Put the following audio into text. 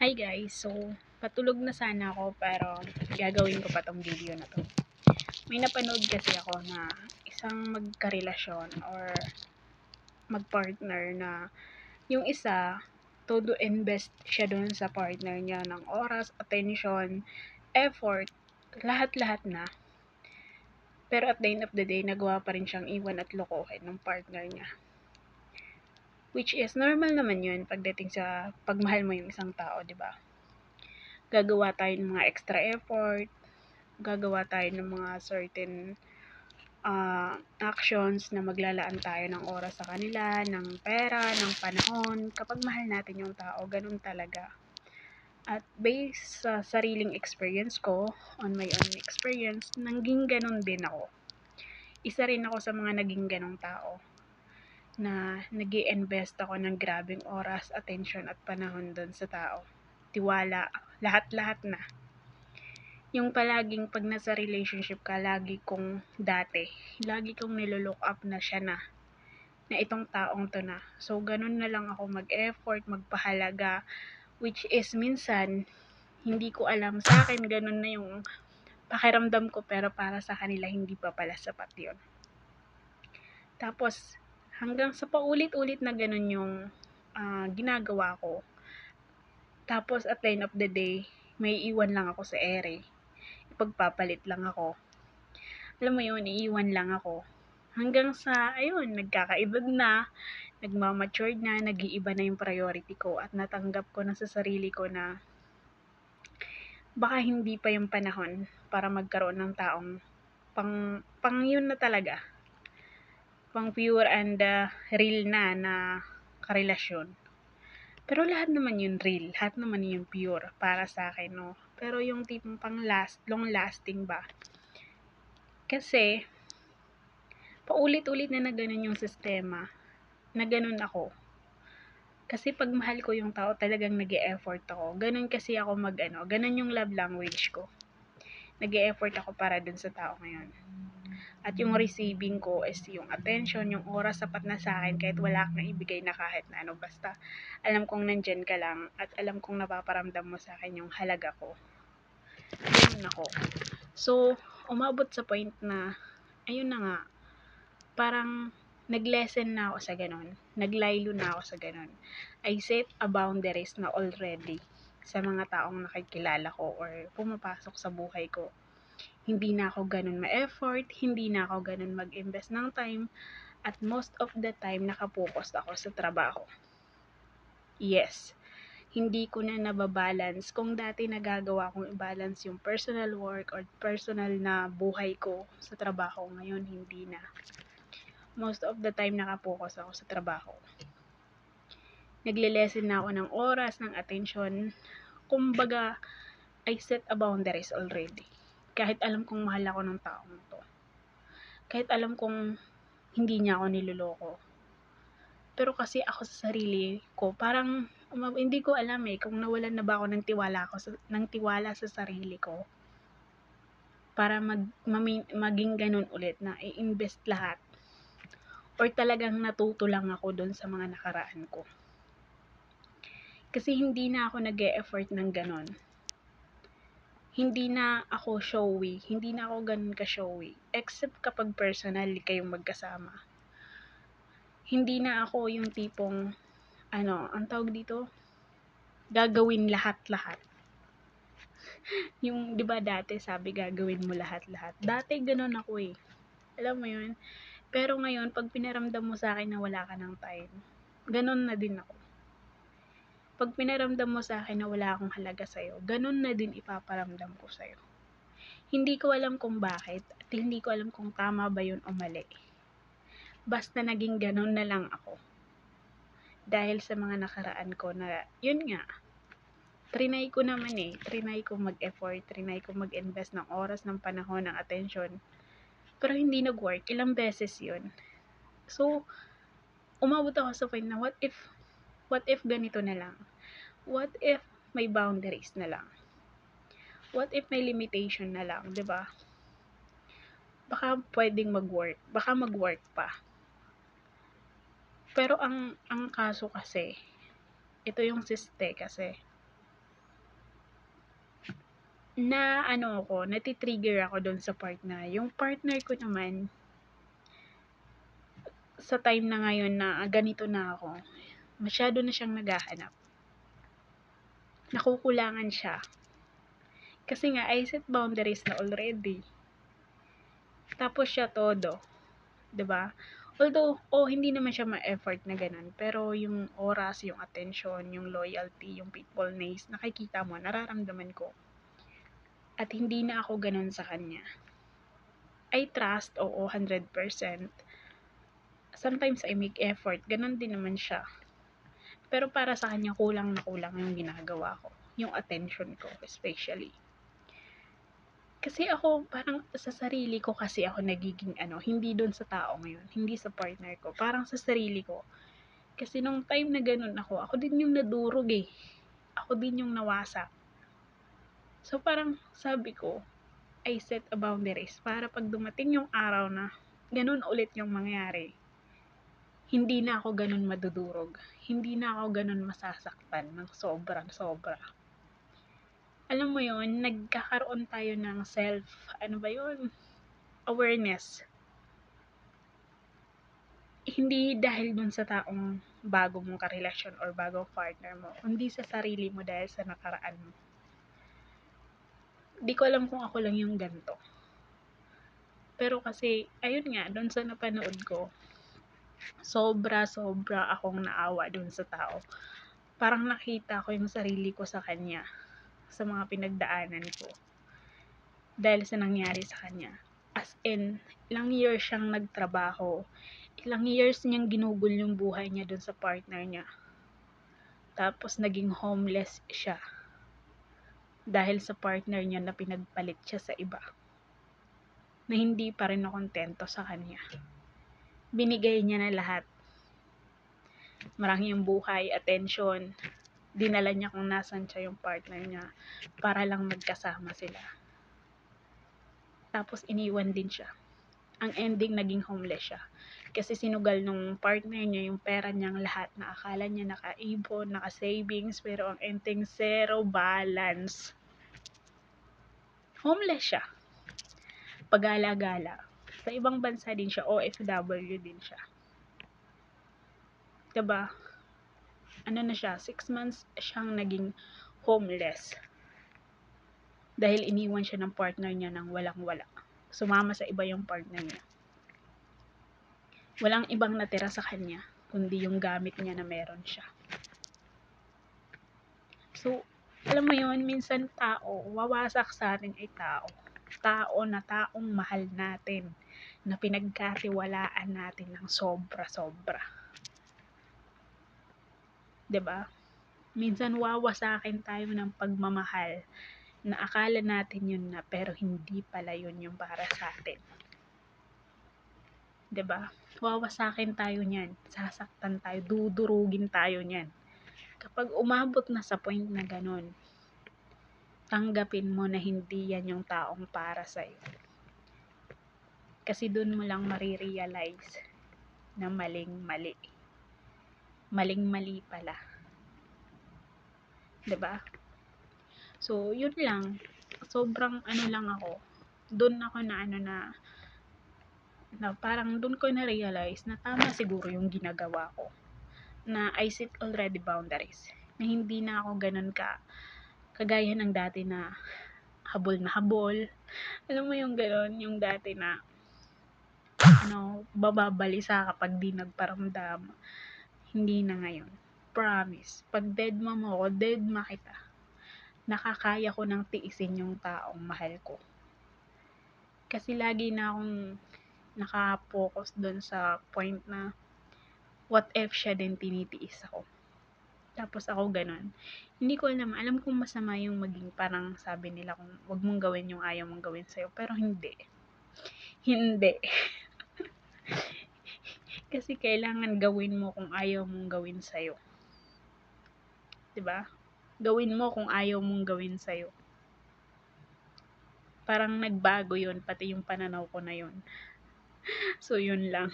Hi guys, so patulog na sana ako pero gagawin ko pa tong video na to. May napanood kasi ako na isang magkarelasyon or magpartner na yung isa todo invest siya dun sa partner niya ng oras, attention, effort, lahat-lahat na. Pero at the end of the day, nagawa pa rin siyang iwan at lokohin ng partner niya. Which is normal naman yun pagdating sa pagmahal mo yung isang tao, di ba? Gagawa tayo ng mga extra effort, gagawa tayo ng mga certain actions na maglalaan tayo ng oras sa kanila, ng pera, ng panahon. Kapag mahal natin yung tao, ganun talaga. At based sa sariling experience ko, on my own experience, naging ganun din ako. Isa rin ako sa mga naging ganung tao na nag-i-invest ako ng grabing oras, attention at panahon doon sa tao. Tiwala, lahat-lahat na. Yung palaging pag nasa relationship ka, lagi kong nilolook up na siya na itong taong to na. So, ganun na lang ako mag-effort, magpahalaga, which is minsan, hindi ko alam sa akin, ganun na yung pakiramdam ko, pero para sa kanila, hindi pa pala sapat yun. Tapos, hanggang sa paulit-ulit na ganun yung ginagawa ko. Tapos, at the end of the day, may iwan lang ako sa ere. Ipagpapalit lang ako. Alam mo yun, iiwan lang ako. Hanggang sa, ayun, nagkakaedad na, nagmamatured na, nag-iiba na yung priority ko at natanggap ko na sa sarili ko na baka hindi pa yung panahon para magkaroon ng taong pang yun na talaga. Pang pure and real na karelasyon. Pero lahat naman yun real, lahat naman yun pure para sa akin, no? Pero yung tipong long lasting ba? Kasi, paulit-ulit na ganun yung sistema, na ganun ako. Kasi pag mahal ko yung tao, talagang nag-e-effort ako. Ganun kasi ako ganun yung love language ko. Nag-e-effort ako para dun sa tao ngayon. At yung receiving ko is yung attention, yung oras sapat na sa akin kahit wala kang ibigay na kahit na ano. Basta alam kong nandyan ka lang at alam kong napaparamdam mo sa akin yung halaga ko. Ganun ako. So, umabot sa point na, ayun na nga, parang nag-lesson na ako sa ganun. Naglaylo na ako sa ganun. I set a boundaries na already sa mga taong nakikilala ko or pumapasok sa buhay ko. Hindi na ako ganun ma-effort, hindi na ako ganun mag-invest ng time, at most of the time nakapokus ako sa trabaho. Yes, hindi ko na nababalance. Kung dati nagagawa kong i-balance yung personal work or personal na buhay ko sa trabaho, ngayon hindi na. Most of the time nakapokus ako sa trabaho. Nagle-lessen na ako ng oras, ng attention. Kumbaga, I set a boundaries already. Kahit alam kong mahal ako ng taong to. Kahit alam kong hindi niya ako niloloko. Pero kasi ako sa sarili ko, parang hindi ko alam kung nawalan na ba ako ng tiwala sa sarili ko. Para maging ganun ulit na i-invest lahat. Or talagang natuto lang ako doon sa mga nakaraan ko. Kasi hindi na ako nag-e-effort ng ganun. Hindi na ako showy. Hindi na ako ganun ka-showy. Except kapag personally kayong magkasama. Hindi na ako yung tipong, ang tawag dito? Gagawin lahat-lahat. Yung, di ba dati sabi gagawin mo lahat-lahat. Dati ganun ako eh. Alam mo yun? Pero ngayon, pag pinaramdam mo sa akin na wala ka ng time, ganun na din ako. Pag pinaramdam mo sa akin na wala akong halaga sa'yo, ganun na din ipaparamdam ko sa'yo. Hindi ko alam kung bakit at hindi ko alam kung tama ba yun o mali. Basta naging ganun na lang ako. Dahil sa mga nakaraan ko na, yun nga, trinay ko naman trinay ko mag-effort, trinay ko mag-invest ng oras, ng panahon, ng attention. Pero hindi nag-work. Ilang beses yun. So, umabot ako sa point na what if ganito na lang? What if may boundaries na lang? What if may limitation na lang, 'di ba? Baka pwedeng mag-work, baka mag-work pa. Pero ang kaso kasi, ito yung siste kasi. nati-trigger ako dun sa part na yung partner ko naman sa time na ngayon na ganito na ako, masyado na siyang naghahanap. Nakukulangan siya. Kasi nga, I set boundaries na already. Tapos siya todo. 'Di ba? Although, hindi naman siya ma-effort na ganun. Pero yung oras, yung attention, yung loyalty, yung faithfulness, nakikita mo, nararamdaman ko. At hindi na ako ganun sa kanya. I trust, oo, 100%. Sometimes I make effort, ganun din naman siya. Pero para sa kanya, kulang na kulang yung ginagawa ko. Yung attention ko, especially. Kasi ako, parang sa sarili ko kasi ako nagiging hindi doon sa tao ngayon, hindi sa partner ko, parang sa sarili ko. Kasi nung time na ganun ako din yung nadurog eh. Ako din yung nawasak. So parang sabi ko, I set a boundaries para pag dumating yung araw na ganun ulit yung mangyari, hindi na ako ganun madudurog. Hindi na ako ganun masasaktan ng sobra. Alam mo yon, nagkakaroon tayo ng awareness. Hindi dahil dun sa taong bago mong karelasyon or bagong partner mo, kundi sa sarili mo dahil sa nakaraan mo. Di ko alam kung ako lang yung ganito. Pero kasi, ayun nga, dun sa napanood ko, sobra akong naawa dun sa tao. Parang nakita ko yung sarili ko sa kanya, sa mga pinagdaanan ko. Dahil sa nangyari sa kanya. As in, ilang years siyang nagtrabaho, ilang years niyang ginugol yung buhay niya dun sa partner niya. Tapos naging homeless siya. Dahil sa partner niya na pinagpalit siya sa iba. Na hindi pa rin nakontento sa kanya. Binigay niya na lahat. Marami yung buhay, attention. Dinala niya kung nasan siya yung partner niya para lang magkasama sila. Tapos iniwan din siya. Ang ending, naging homeless siya. Kasi sinugal nung partner niya yung pera niyang lahat na akala niya nakaipon, naka-savings, pero ang ending, zero balance. Homeless siya. Pagala-gala. Sa ibang bansa din siya, OFW din siya. Diba? Ano na siya, 6 months siyang naging homeless. Dahil iniwan siya ng partner niya nang walang-wala. Sumama sa iba yung partner niya. Walang ibang natira sa kanya, kundi yung gamit niya na meron siya. So, alam mo yun, minsan wawasak sa atin ay tao. Tao na taong mahal natin, na pinagkatiwalaan natin ng sobra. 'Di ba? Minsan wawasakin tayo ng pagmamahal na akala natin yun na, pero hindi pala yun yung para sa atin. 'Di ba? Wawasakin tayo niyan, sasaktan tayo, dudurugin tayo niyan. Kapag umabot na sa point na ganun, tanggapin mo na hindi yan yung taong para sa'yo. Kasi dun mo lang marirealize na maling-mali. Maling-mali pala. 'Di ba? So, yun lang. Sobrang lang ako. Dun ako na parang dun ko na-realize na tama siguro yung ginagawa ko. Na I set already boundaries. Na hindi na ako ganun kagaya ng dati na habol na habol. Alam mo yung gano'n, yung dati na bababalisa kapag di nagparamdam. Hindi na ngayon. Promise. Pag deadma mo ako, deadma kita. Nakakaya ko nang tiisin yung taong mahal ko. Kasi lagi na akong nakapokus doon sa point na what if siya din tinitiis ako. Tapos ako ganun. Hindi ko alam kong masama yung maging parang sabi nila kung wag mong gawin yung ayaw mong gawin sa'yo. Pero hindi. Hindi. Kasi kailangan gawin mo kung ayaw mong gawin sa'yo. 'Di ba? Gawin mo kung ayaw mong gawin sa'yo. Parang nagbago yun, pati yung pananaw ko na yun. So, yun lang.